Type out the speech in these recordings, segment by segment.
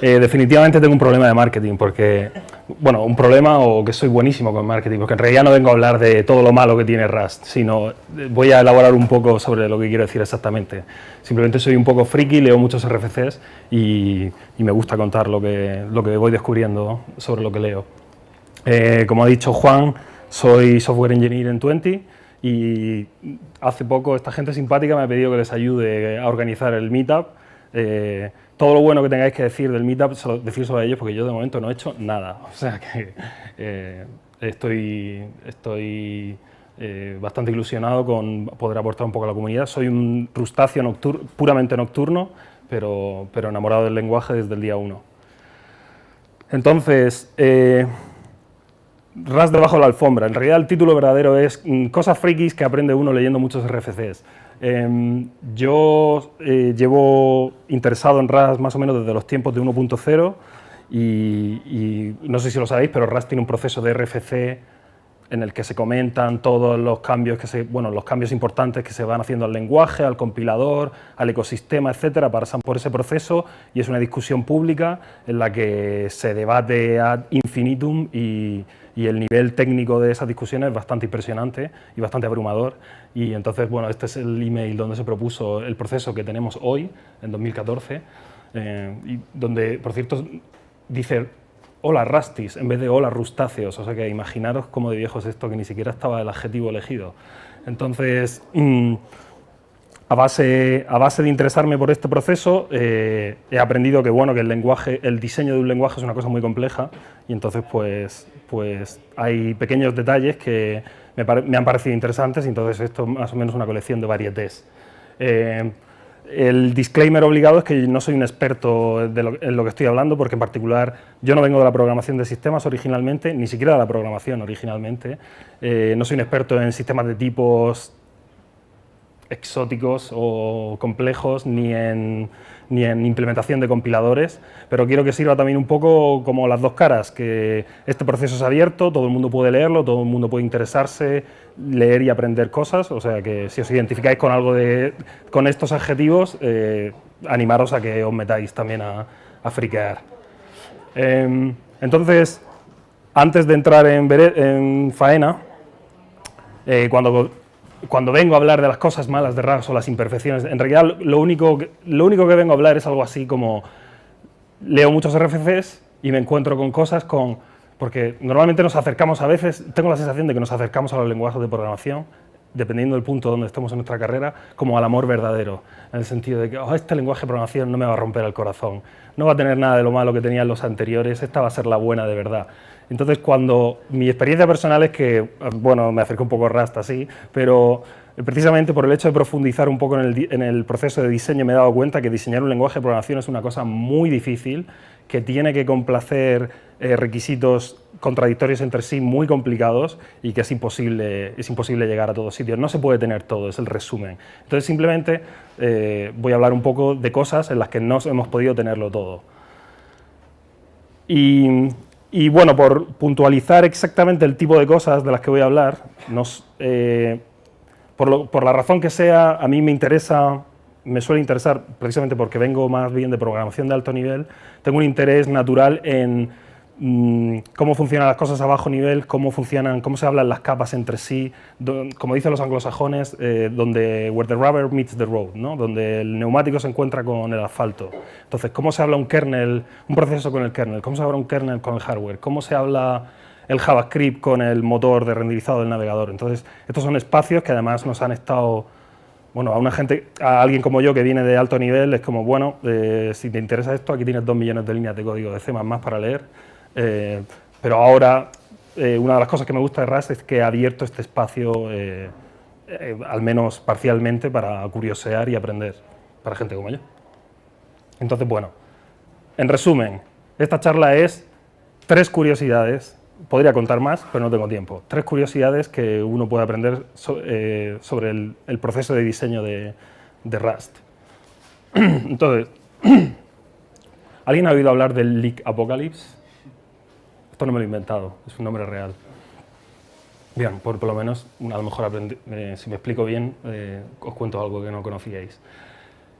Definitivamente tengo un problema de marketing, porque, bueno, un problema o que soy buenísimo con marketing, porque en realidad no vengo a hablar de todo lo malo que tiene Rust, sino voy a elaborar un poco sobre lo que quiero decir exactamente. Simplemente soy un poco friki, leo muchos RFCs y me gusta contar lo que voy descubriendo sobre lo que leo. Como ha dicho Juan, soy software engineer en Twenty y hace poco esta gente simpática me ha pedido que les ayude a organizar el meetup. Todo lo bueno que tengáis que decir del meetup, decir sobre ellos, porque yo de momento no he hecho nada. O sea que estoy bastante ilusionado con poder aportar un poco a la comunidad. Soy un rustáceo puramente nocturno, pero enamorado del lenguaje desde el día 1. Entonces, Rust debajo de la alfombra. En realidad el título verdadero es Cosas frikis que aprende uno leyendo muchos RFCs. Yo llevo interesado en Rust más o menos desde los tiempos de 1.0 y no sé si lo sabéis, pero Rust tiene un proceso de RFC en el que se comentan todos los cambios los cambios importantes que se van haciendo al lenguaje, al compilador, al ecosistema, etcétera, pasan por ese proceso y es una discusión pública en la que se debate ad infinitum y el nivel técnico de esas discusiones es bastante impresionante y bastante abrumador. Y entonces, bueno, este es el email donde se propuso el proceso que tenemos hoy, en 2014, y donde, por cierto, dice hola Rusties en vez de hola rustáceos, o sea que imaginaros cómo de viejo es esto, que ni siquiera estaba el adjetivo elegido. Entonces, a base de interesarme por este proceso, he aprendido que, bueno, que el diseño de un lenguaje es una cosa muy compleja y entonces pues hay pequeños detalles que me han parecido interesantes y entonces esto es más o menos una colección de varietés. El disclaimer obligado es que no soy un experto en lo que estoy hablando, porque en particular yo no vengo de la programación de sistemas originalmente, ni siquiera de la programación originalmente. No soy un experto en sistemas de tipos exóticos o complejos, ni en implementación de compiladores, pero quiero que sirva también un poco como las dos caras, que este proceso es abierto, todo el mundo puede leerlo, todo el mundo puede interesarse, leer y aprender cosas, o sea que si os identificáis con algo con estos adjetivos, animaros a que os metáis también a friquear. Entonces, antes de entrar en faena, cuando vengo a hablar de las cosas malas de Rust o las imperfecciones, en realidad lo único que vengo a hablar es algo así como leo muchos RFCs y me encuentro con cosas porque normalmente nos acercamos a veces, tengo la sensación de que nos acercamos a los lenguajes de programación, dependiendo del punto donde estemos en nuestra carrera, como al amor verdadero, en el sentido de que este lenguaje de programación no me va a romper el corazón, no va a tener nada de lo malo que tenían los anteriores, esta va a ser la buena de verdad. Entonces, mi experiencia personal es que, bueno, me acerco un poco a Rust así, pero precisamente por el hecho de profundizar un poco en el proceso de diseño me he dado cuenta que diseñar un lenguaje de programación es una cosa muy difícil, que tiene que complacer requisitos contradictorios entre sí muy complicados y que es imposible llegar a todos sitios. No se puede tener todo, es el resumen. Entonces, simplemente voy a hablar un poco de cosas en las que no hemos podido tenerlo todo. Y bueno, por puntualizar exactamente el tipo de cosas de las que voy a hablar, por la razón que sea, a mí me suele interesar, precisamente porque vengo más bien de programación de alto nivel, tengo un interés natural en cómo funcionan las cosas a bajo nivel, cómo se hablan las capas entre sí, como dicen los anglosajones, where the rubber meets the road, ¿no? Donde el neumático se encuentra con el asfalto. Entonces, cómo se habla un proceso con el kernel, cómo se habla un kernel con el hardware, cómo se habla el JavaScript con el motor de renderizado del navegador. Entonces, estos son espacios que además nos han estado... Bueno, a alguien como yo que viene de alto nivel es como, bueno, si te interesa esto, aquí tienes 2 millones de líneas de código de C++ para leer. Pero ahora, una de las cosas que me gusta de Rust es que ha abierto este espacio, al menos parcialmente, para curiosear y aprender para gente como yo. Entonces, bueno, en resumen, esta charla es 3 curiosidades. Podría contar más, pero no tengo tiempo. 3 curiosidades que uno puede aprender sobre el proceso de diseño de Rust. Entonces, ¿alguien ha oído hablar del Leak Apocalypse? Esto no me lo he inventado, es un nombre real. Bien, por lo menos, a lo mejor si me explico bien, os cuento algo que no conocíais.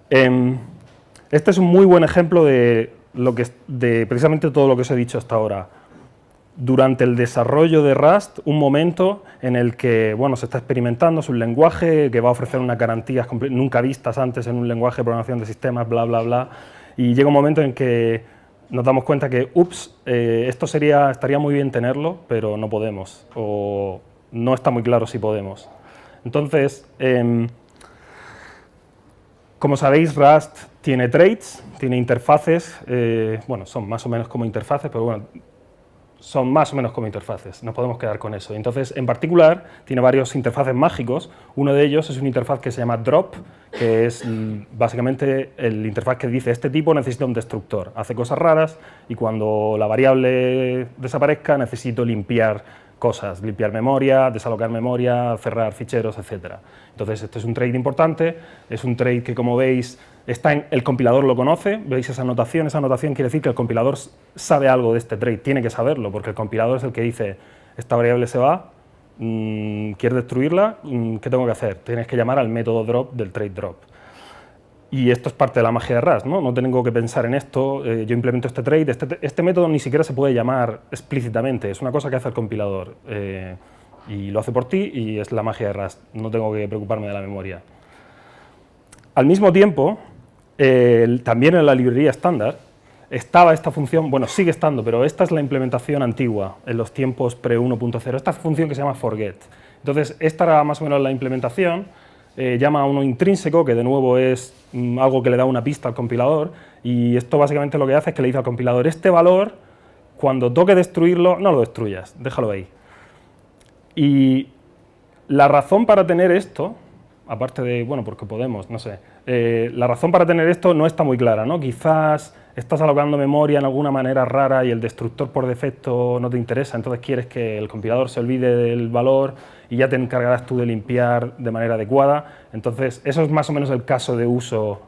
Este es un muy buen ejemplo de precisamente todo lo que os he dicho hasta ahora. Durante el desarrollo de Rust, un momento en el que bueno, se está experimentando, es un lenguaje que va a ofrecer unas garantías nunca vistas antes en un lenguaje de programación de sistemas, bla, bla, bla, y llega un momento en que nos damos cuenta que, ups, esto estaría muy bien tenerlo, pero no podemos, o no está muy claro si podemos. Entonces, como sabéis, Rust tiene traits, tiene interfaces, bueno, son más o menos como interfaces, pero bueno, son más o menos como interfaces, nos podemos quedar con eso. Entonces, en particular, tiene varios interfaces mágicos. Uno de ellos es una interfaz que se llama drop, que es básicamente el interfaz que dice este tipo necesita un destructor, hace cosas raras y cuando la variable desaparezca necesito limpiar cosas, limpiar memoria, desalocar memoria, cerrar ficheros, etc. Entonces, este es un trait importante, es un trait que, como veis, el compilador lo conoce, veis esa anotación quiere decir que el compilador sabe algo de este trait, tiene que saberlo, porque el compilador es el que dice, esta variable se va, ¿quieres destruirla? ¿Qué tengo que hacer? Tienes que llamar al método drop del trait drop. Y esto es parte de la magia de Rust, ¿no? No tengo que pensar en esto, yo implemento este trait, este método ni siquiera se puede llamar explícitamente, es una cosa que hace el compilador y lo hace por ti y es la magia de Rust, no tengo que preocuparme de la memoria. Al mismo tiempo, también en la librería estándar estaba esta función, bueno, sigue estando, pero esta es la implementación antigua, en los tiempos pre-1.0, esta función que se llama forget. Entonces, esta era más o menos la implementación, llama a uno intrínseco, que de nuevo es algo que le da una pista al compilador, y esto básicamente lo que hace es que le dice al compilador, este valor, cuando toque destruirlo, no lo destruyas, déjalo ahí. Y la razón para tener esto, aparte de, bueno, porque podemos, no sé, la razón para tener esto no está muy clara, ¿no? Quizás estás alocando memoria en alguna manera rara y el destructor por defecto no te interesa, entonces quieres que el compilador se olvide del valor y ya te encargarás tú de limpiar de manera adecuada. Entonces, eso es más o menos el caso de uso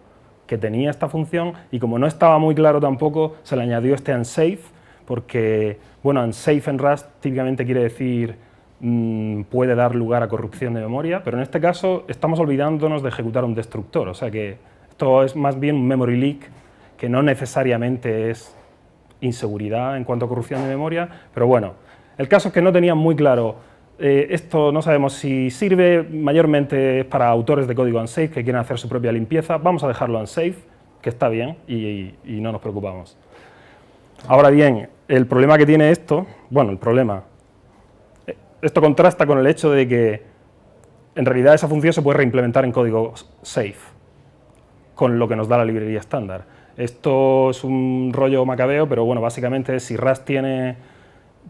que tenía esta función y como no estaba muy claro tampoco, se le añadió este unsafe, porque, bueno, unsafe en Rust típicamente quiere decir puede dar lugar a corrupción de memoria, pero en este caso estamos olvidándonos de ejecutar un destructor, o sea que esto es más bien un memory leak que no necesariamente es inseguridad en cuanto a corrupción de memoria, pero bueno, el caso es que no tenían muy claro, esto no sabemos si sirve, mayormente para autores de código unsafe que quieren hacer su propia limpieza, vamos a dejarlo unsafe, que está bien y no nos preocupamos. Ahora bien, el problema que tiene esto, bueno, esto contrasta con el hecho de que en realidad esa función se puede reimplementar en código safe, con lo que nos da la librería estándar. Esto es un rollo macabeo, pero bueno, básicamente si Rust tiene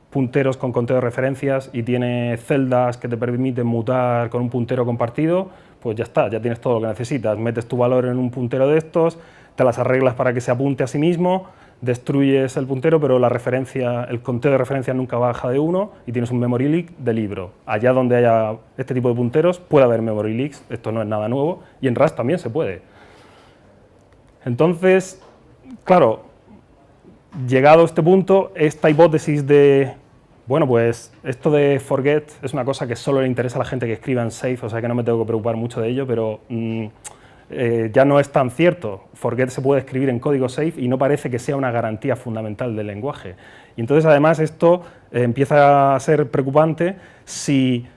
punteros con conteo de referencias y tiene celdas que te permiten mutar con un puntero compartido, pues ya está, ya tienes todo lo que necesitas. Metes tu valor en un puntero de estos, te las arreglas para que se apunte a sí mismo, destruyes el puntero, pero el conteo de referencia nunca baja de 1 y tienes un memory leak de libro. Allá donde haya este tipo de punteros puede haber memory leaks, esto no es nada nuevo, y en Rust también se puede. Entonces, claro, llegado a este punto, esta hipótesis de, bueno, pues esto de forget es una cosa que solo le interesa a la gente que escriba en safe, o sea que no me tengo que preocupar mucho de ello, pero ya no es tan cierto. Forget se puede escribir en código safe y no parece que sea una garantía fundamental del lenguaje. Y entonces, además, esto empieza a ser preocupante si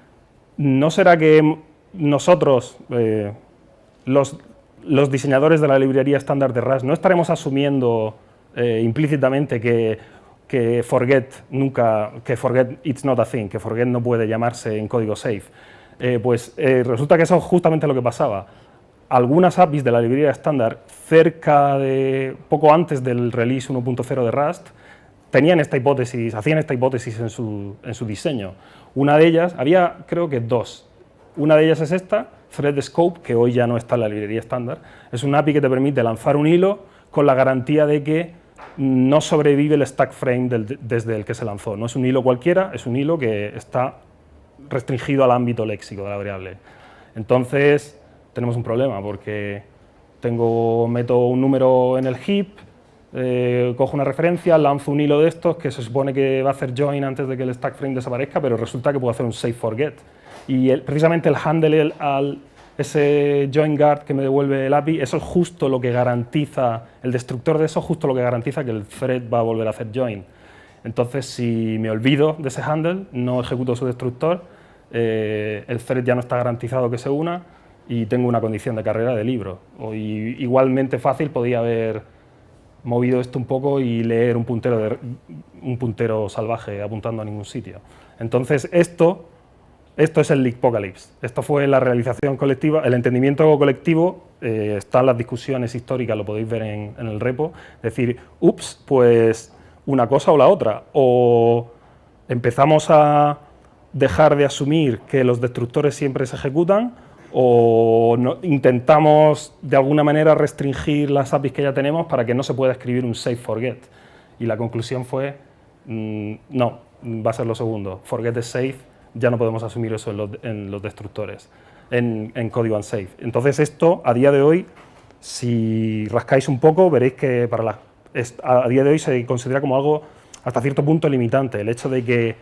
no será que nosotros, los diseñadores de la librería estándar de Rust, no estaremos asumiendo implícitamente que forget it's not a thing, que forget no puede llamarse en código safe. Resulta que eso es justamente lo que pasaba. Algunas APIs de la librería estándar, poco antes del release 1.0 de Rust, hacían esta hipótesis en su diseño. Una de ellas, había creo que dos. Una de ellas es esta, ThreadScope, que hoy ya no está en la librería estándar. Es una API que te permite lanzar un hilo con la garantía de que no sobrevive el stack frame desde el que se lanzó. No es un hilo cualquiera, es un hilo que está restringido al ámbito léxico de la variable. Entonces, tenemos un problema porque meto un número en el heap, cojo una referencia, lanzo un hilo de estos que se supone que va a hacer join antes de que el stack frame desaparezca, pero resulta que puedo hacer un safe forget. Y precisamente el handle ese join guard que me devuelve el API, eso es justo lo que garantiza, el destructor de eso es justo lo que garantiza que el thread va a volver a hacer join. Entonces, si me olvido de ese handle, no ejecuto su destructor, el thread ya no está garantizado que se una y tengo una condición de carrera de libro. Igualmente fácil podía haber movido esto un poco y leer un puntero salvaje apuntando a ningún sitio. Entonces, esto es el Leakpocalypse. Esto fue la realización colectiva, el entendimiento colectivo, están las discusiones históricas, lo podéis ver en el repo, decir, ups, pues una cosa o la otra, o empezamos a dejar de asumir que los destructores siempre se ejecutan, o intentamos de alguna manera restringir las APIs que ya tenemos para que no se pueda escribir un save forget. Y la conclusión fue, no, va a ser lo segundo, forget is safe, ya no podemos asumir eso en los destructores, en código unsafe. Entonces esto, a día de hoy, si rascáis un poco, veréis que a día de hoy se considera como algo hasta cierto punto limitante. El hecho de que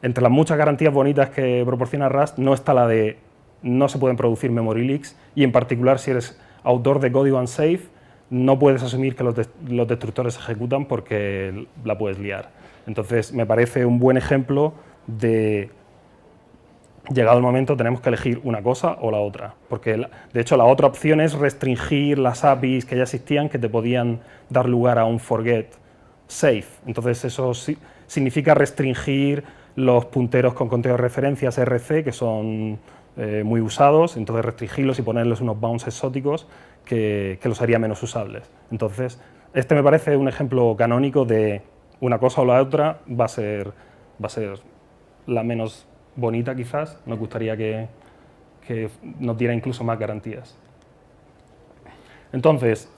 entre las muchas garantías bonitas que proporciona Rust no está la de no se pueden producir memory leaks y en particular si eres autor de código unsafe no puedes asumir que los destructores se ejecutan porque la puedes liar. Entonces me parece un buen ejemplo de llegado el momento tenemos que elegir una cosa o la otra, porque de hecho la otra opción es restringir las APIs que ya existían que te podían dar lugar a un forget safe. Entonces eso significa restringir los punteros con conteo de referencias RC que son muy usados, entonces restringirlos y ponerles unos bounds exóticos que los haría menos usables. Entonces este me parece un ejemplo canónico de una cosa o la otra va a ser la menos bonita quizás, nos gustaría que nos diera incluso más garantías. Entonces,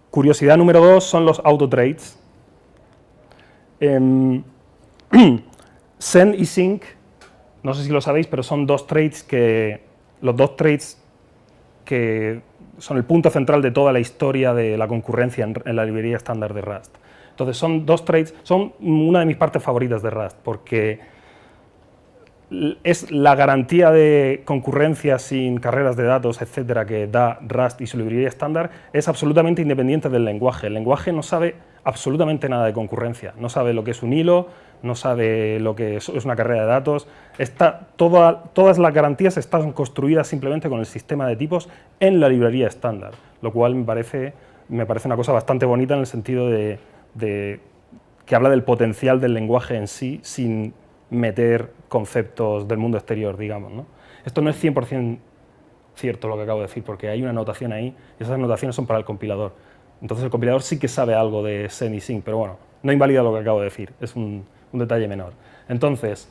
curiosidad número 2 son los autotrades. Send y sync, no sé si lo sabéis, pero son los dos trades que son el punto central de toda la historia de la concurrencia en la librería estándar de Rust. Entonces son dos trades, son una de mis partes favoritas de Rust, porque es la garantía de concurrencia sin carreras de datos, etcétera, que da Rust y su librería estándar, es absolutamente independiente del lenguaje. El lenguaje no sabe absolutamente nada de concurrencia, no sabe lo que es un hilo, no sabe lo que es una carrera de datos. Todas las garantías están construidas simplemente con el sistema de tipos en la librería estándar, lo cual me parece una cosa bastante bonita en el sentido de que habla del potencial del lenguaje en sí sin meter conceptos del mundo exterior, digamos, ¿no? Esto no es 100% cierto lo que acabo de decir, porque hay una anotación ahí, y esas anotaciones son para el compilador. Entonces el compilador sí que sabe algo de send y sync, pero bueno, no invalida lo que acabo de decir, es un detalle menor. Entonces,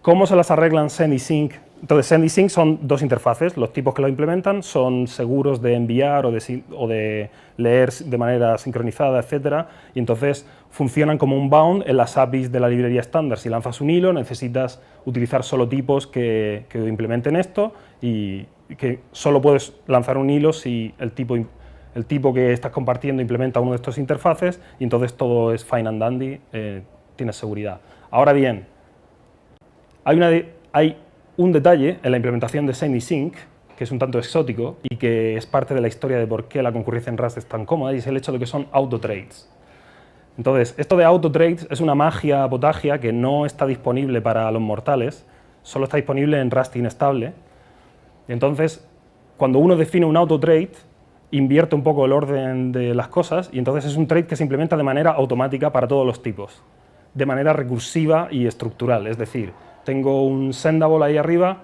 ¿cómo se las arreglan send y sync? Entonces, send y sync son dos interfaces, los tipos que lo implementan son seguros de enviar o de leer de manera sincronizada, etcétera, y entonces funcionan como un bound en las APIs de la librería estándar. Si lanzas un hilo, necesitas utilizar solo tipos que implementen esto y que solo puedes lanzar un hilo si el tipo que estás compartiendo implementa uno de estos interfaces y entonces todo es fine and dandy, tienes seguridad. Ahora bien, hay un detalle en la implementación de send y sync que es un tanto exótico y que es parte de la historia de por qué la concurrencia en Rust es tan cómoda, y es el hecho de que son autotrades. Entonces, esto de autotrades es una magia apotagia que no está disponible para los mortales, solo está disponible en Rust inestable. Y entonces, cuando uno define un autotrade, invierte un poco el orden de las cosas y entonces es un trade que se implementa de manera automática para todos los tipos, de manera recursiva y estructural, es decir, tengo un sendable ahí arriba,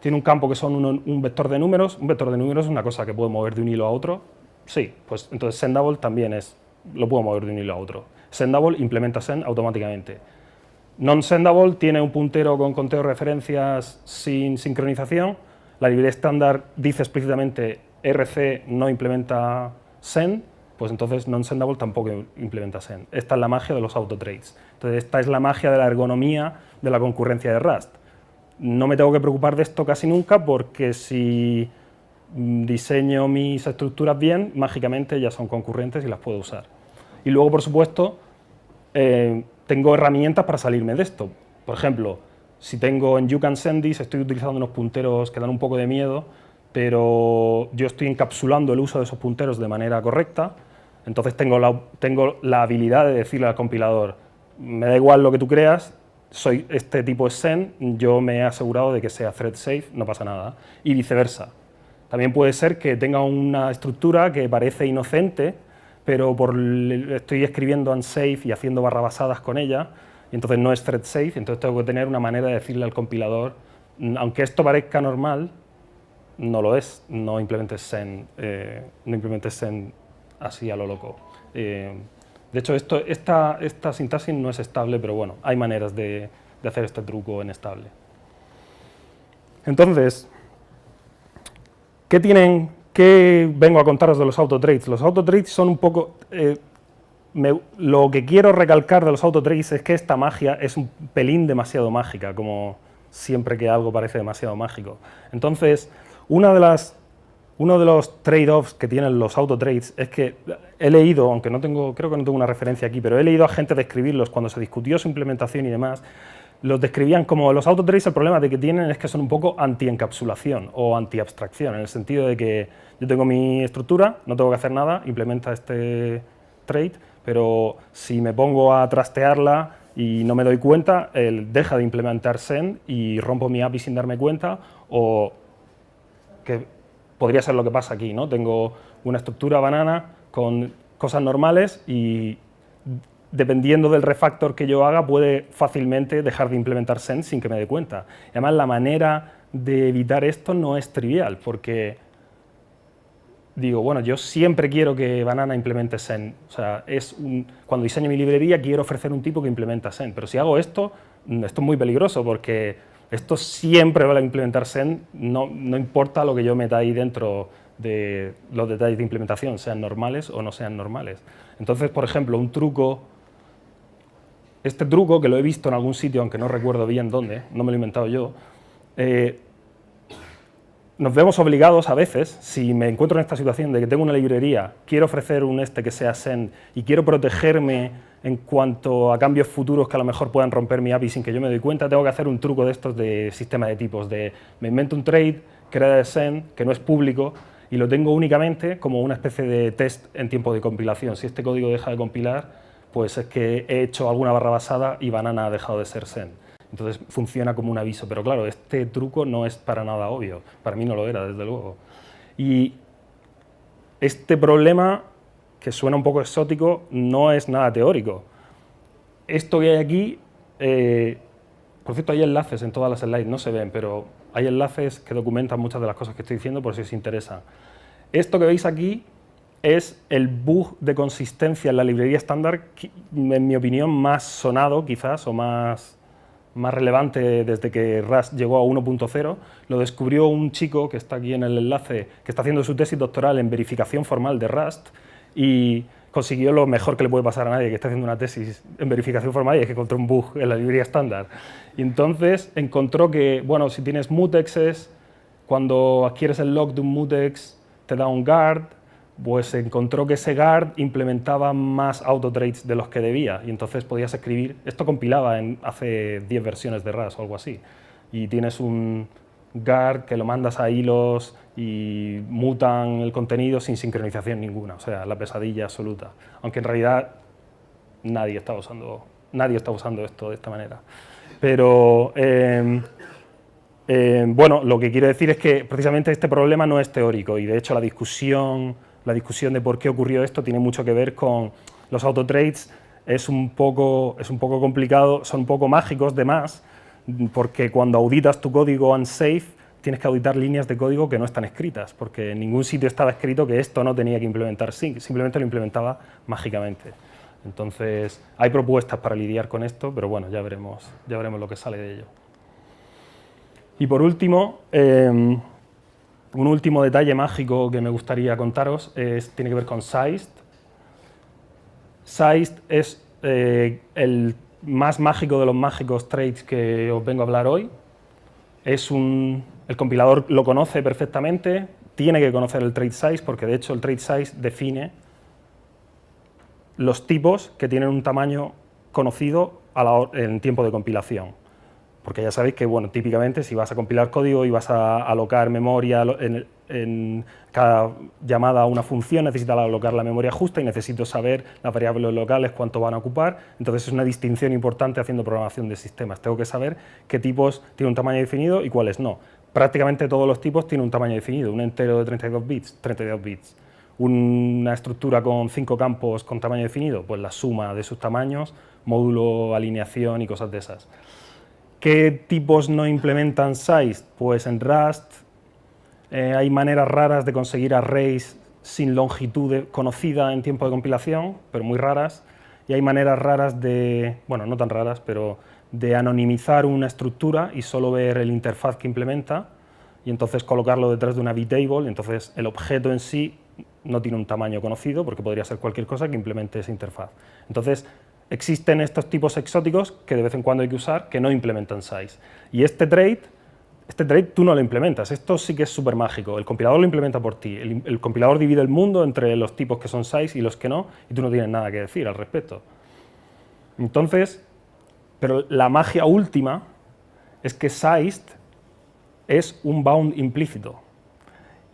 tiene un campo que son un vector de números. Un vector de números es una cosa que puedo mover de un hilo a otro. Sí, pues entonces sendable también lo puedo mover de un hilo a otro. Sendable implementa send automáticamente. Non-sendable tiene un puntero con conteo de referencias sin sincronización. La librería estándar dice explícitamente RC no implementa send, pues entonces non-sendable tampoco implementa send. Esta es la magia de los autotrades. Entonces esta es la magia de la ergonomía de la concurrencia de Rust. No me tengo que preocupar de esto casi nunca porque si diseño mis estructuras bien, mágicamente ya son concurrentes y las puedo usar. Y luego, por supuesto, tengo herramientas para salirme de esto. Por ejemplo, Si tengo en you can send this, estoy utilizando unos punteros que dan un poco de miedo, pero yo estoy encapsulando el uso de esos punteros de manera correcta, entonces tengo la habilidad de decirle al compilador, me da igual lo que tú creas, este tipo es send, yo me he asegurado de que sea thread safe, no pasa nada, y viceversa. También puede ser que tenga una estructura que parece inocente, pero estoy escribiendo unsafe y haciendo barrabasadas con ella, y entonces no es thread safe, entonces tengo que tener una manera de decirle al compilador, aunque esto parezca normal, no lo es, no implementes send así a lo loco. De hecho, esta sintaxis no es estable, pero bueno, hay maneras de hacer este truco en estable. Entonces, ¿qué vengo a contaros de los autotraits? Los autotraits son un poco... lo que quiero recalcar de los autotraits es que esta magia es un pelín demasiado mágica, como siempre que algo parece demasiado mágico. Entonces, uno de los trade-offs que tienen los autotraits es que he leído, aunque creo que no tengo una referencia aquí, pero he leído a gente describirlos cuando se discutió su implementación y demás, los describían como los autotraits. El problema de que tienen es que son un poco anti-encapsulación o anti-abstracción, en el sentido de que yo tengo mi estructura, no tengo que hacer nada, implementa este trait, pero si me pongo a trastearla y no me doy cuenta, él deja de implementar send y rompo mi API sin darme cuenta, o que podría ser lo que pasa aquí, ¿no? Tengo una estructura banana con cosas normales y dependiendo del refactor que yo haga, puede fácilmente dejar de implementar send sin que me dé cuenta. Y además, la manera de evitar esto no es trivial, porque digo, bueno, yo siempre quiero que Banana implemente send. O sea, cuando diseño mi librería quiero ofrecer un tipo que implementa send, pero si hago esto es muy peligroso, porque esto siempre va a implementar send, no importa lo que yo meta ahí dentro de los detalles de implementación, sean normales o no sean normales. Entonces, por ejemplo, este truco, que lo he visto en algún sitio, aunque no recuerdo bien dónde, no me lo he inventado yo, nos vemos obligados a veces, si me encuentro en esta situación de que tengo una librería, quiero ofrecer un que sea send y quiero protegerme en cuanto a cambios futuros que a lo mejor puedan romper mi API sin que yo me doy cuenta, tengo que hacer un truco de estos de sistema de tipos, me invento un trait, crea de send, que no es público, y lo tengo únicamente como una especie de test en tiempo de compilación. Si este código deja de compilar, pues es que he hecho alguna barra basada y Banana ha dejado de ser send. Entonces funciona como un aviso, pero claro, este truco no es para nada obvio, para mí no lo era, desde luego. Y este problema, que suena un poco exótico, no es nada teórico. Esto que hay aquí, por cierto, hay enlaces en todas las slides, no se ven, pero hay enlaces que documentan muchas de las cosas que estoy diciendo por si os interesa. Esto que veis aquí es el bug de consistencia en la librería estándar, en mi opinión, más sonado quizás, o más relevante desde que Rust llegó a 1.0, lo descubrió un chico que está aquí en el enlace, que está haciendo su tesis doctoral en verificación formal de Rust y consiguió lo mejor que le puede pasar a nadie que está haciendo una tesis en verificación formal, y es que encontró un bug en la librería estándar. Y entonces encontró que, bueno, si tienes mutexes, cuando adquieres el log de un mutex te da un guard, pues encontró que ese guard implementaba más autotraits de los que debía, y entonces podías escribir, esto compilaba hace 10 versiones de Rust o algo así, y tienes un guard que lo mandas a hilos y mutan el contenido sin sincronización ninguna, o sea, la pesadilla absoluta, aunque en realidad nadie está usando esto de esta manera. Pero bueno, lo que quiero decir es que precisamente este problema no es teórico, y de hecho la discusión de por qué ocurrió esto tiene mucho que ver con los autotraits. Es un poco complicado, son un poco mágicos de más, porque cuando auditas tu código unsafe tienes que auditar líneas de código que no están escritas, porque en ningún sitio estaba escrito que esto no tenía que implementar sync, simplemente lo implementaba mágicamente. Entonces, hay propuestas para lidiar con esto, pero bueno, ya veremos lo que sale de ello. Y por último, un último detalle mágico que me gustaría contaros tiene que ver con Sized. Sized es el más mágico de los mágicos traits que os vengo a hablar hoy. El compilador lo conoce perfectamente, tiene que conocer el trait size, porque de hecho el trait size define los tipos que tienen un tamaño conocido en tiempo de compilación. Porque ya sabéis que, bueno, típicamente si vas a compilar código y vas a alocar memoria en cada llamada a una función, necesitas alocar la memoria justa y necesito saber las variables locales cuánto van a ocupar. Entonces es una distinción importante haciendo programación de sistemas. Tengo que saber qué tipos tienen un tamaño definido y cuáles no. Prácticamente todos los tipos tienen un tamaño definido, un entero de 32 bits. Una estructura con 5 campos con tamaño definido, pues la suma de sus tamaños, módulo, alineación y cosas de esas. ¿Qué tipos no implementan size? Pues en Rust hay maneras raras de conseguir arrays sin longitud conocida en tiempo de compilación, pero muy raras, y hay maneras raras de, bueno, no tan raras, pero de anonimizar una estructura y solo ver el interfaz que implementa, y entonces colocarlo detrás de una vtable, entonces el objeto en sí no tiene un tamaño conocido, porque podría ser cualquier cosa que implemente esa interfaz. Entonces, existen estos tipos exóticos que de vez en cuando hay que usar, que no implementan size. Y este trait tú no lo implementas, esto sí que es súper mágico, el compilador lo implementa por ti, el compilador divide el mundo entre los tipos que son size y los que no, y tú no tienes nada que decir al respecto. Entonces, pero la magia última es que sized es un bound implícito.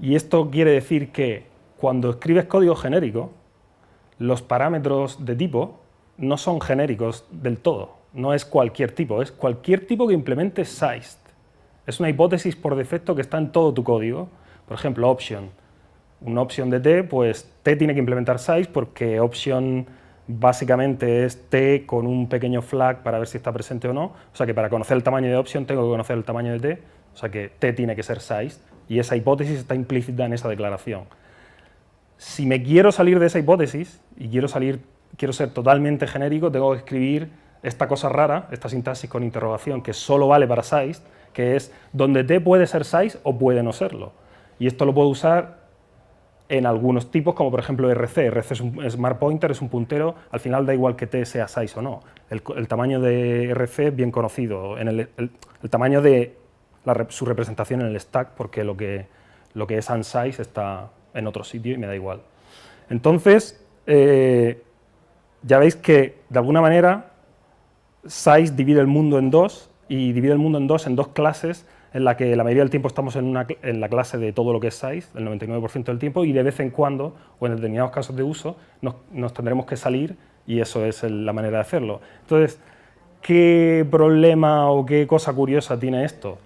Y esto quiere decir que cuando escribes código genérico, los parámetros de tipo no son genéricos del todo, no es cualquier tipo, es cualquier tipo que implemente sized. Es una hipótesis por defecto que está en todo tu código. Por ejemplo, option. Una option de t, pues t tiene que implementar size porque option básicamente es t con un pequeño flag para ver si está presente o no. O sea que para conocer el tamaño de option tengo que conocer el tamaño de t. O sea que t tiene que ser size y esa hipótesis está implícita en esa declaración. Si me quiero salir de esa hipótesis y quiero ser totalmente genérico, tengo que escribir esta cosa rara, esta sintaxis con interrogación, que solo vale para size, que es donde t puede ser size o puede no serlo. Y esto lo puedo usar en algunos tipos, como por ejemplo RC. RC es un smart pointer, es un puntero, al final da igual que t sea size o no. El tamaño de RC es bien conocido, el tamaño de su representación en el stack, porque lo que es unsize está en otro sitio y me da igual. Entonces, ya veis que de alguna manera size divide el mundo en dos, y divide el mundo en dos clases, en la que la mayoría del tiempo estamos en la clase de todo lo que es size, el 99% del tiempo, y de vez en cuando, o en determinados casos de uso, nos tendremos que salir, y eso es la manera de hacerlo. Entonces, ¿qué problema o qué cosa curiosa tiene esto?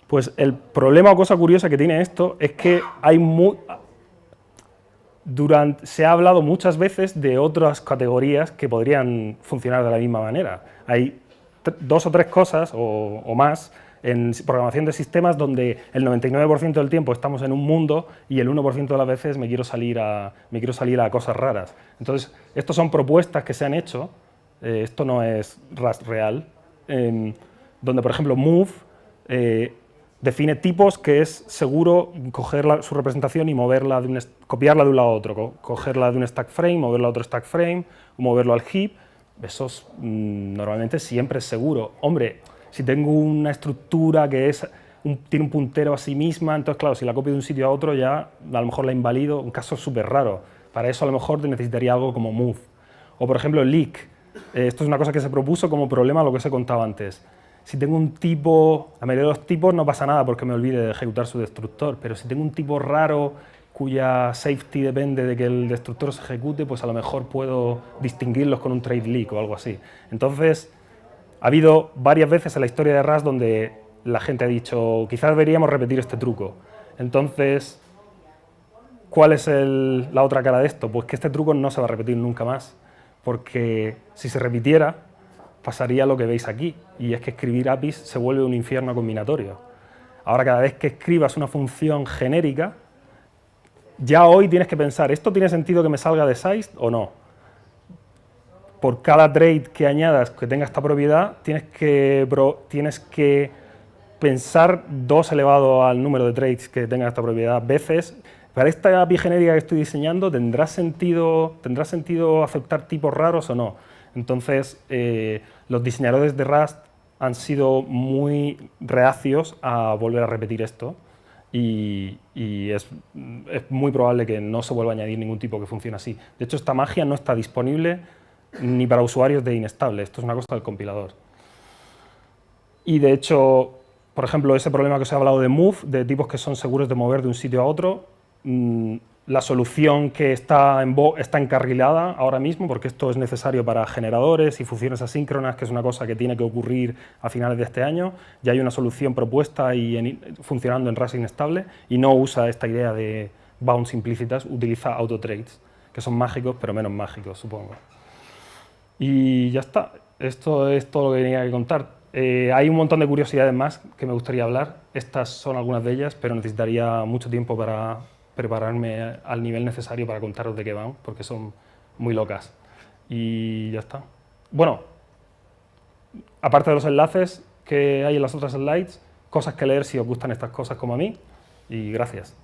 Pues el problema o cosa curiosa que tiene esto es que se ha hablado muchas veces de otras categorías que podrían funcionar de la misma manera. Hay 2 o 3 cosas o más en programación de sistemas donde el 99% del tiempo estamos en un mundo y el 1% de las veces me quiero salir a cosas raras. Entonces, estas son propuestas que se han hecho, esto no es Rust real, donde, por ejemplo, move define tipos que es seguro coger su representación y moverla copiarla de un lado a otro, cogerla de un stack frame, moverla a otro stack frame, moverlo al heap. Eso normalmente siempre es seguro. Hombre, si tengo una estructura que tiene un puntero a sí misma, entonces claro, si la copio de un sitio a otro ya a lo mejor la invalido, un caso súper raro. Para eso a lo mejor necesitaría algo como move. O por ejemplo leak. Esto es una cosa que se propuso como problema a lo que os he contado antes. Si tengo un tipo, la mayoría de los tipos no pasa nada porque me olvide de ejecutar su destructor, pero si tengo un tipo raro cuya safety depende de que el destructor se ejecute, pues a lo mejor puedo distinguirlos con un trade leak o algo así. Entonces, ha habido varias veces en la historia de Rust donde la gente ha dicho, quizás deberíamos repetir este truco. Entonces, ¿cuál es la otra cara de esto? Pues que este truco no se va a repetir nunca más, porque si se repitiera, pasaría lo que veis aquí, y es que escribir APIs se vuelve un infierno combinatorio. Ahora, cada vez que escribas una función genérica, ya hoy tienes que pensar, ¿esto tiene sentido que me salga de size o no? Por cada trait que añadas que tenga esta propiedad, tienes que pensar 2 elevado al número de traits que tenga esta propiedad veces. Para esta API genérica que estoy diseñando, ¿tendrá sentido aceptar tipos raros o no? Entonces, los diseñadores de Rust han sido muy reacios a volver a repetir esto y es muy probable que no se vuelva a añadir ningún tipo que funcione así. De hecho, esta magia no está disponible ni para usuarios de Inestable, esto es una cosa del compilador. Y de hecho, por ejemplo, ese problema que os he hablado de move, de tipos que son seguros de mover de un sitio a otro, la solución que está encarrilada ahora mismo, porque esto es necesario para generadores y funciones asíncronas, que es una cosa que tiene que ocurrir a finales de este año. Ya hay una solución propuesta y funcionando en Rust inestable y no usa esta idea de bounds implícitas, utiliza autotrades, que son mágicos, pero menos mágicos, supongo. Y ya está. Esto es todo lo que tenía que contar. Hay un montón de curiosidades más que me gustaría hablar. Estas son algunas de ellas, pero necesitaría mucho tiempo para prepararme al nivel necesario para contaros de qué van, porque son muy locas. Y ya está. Bueno, aparte de los enlaces que hay en las otras slides, cosas que leer si os gustan estas cosas como a mí. Y gracias.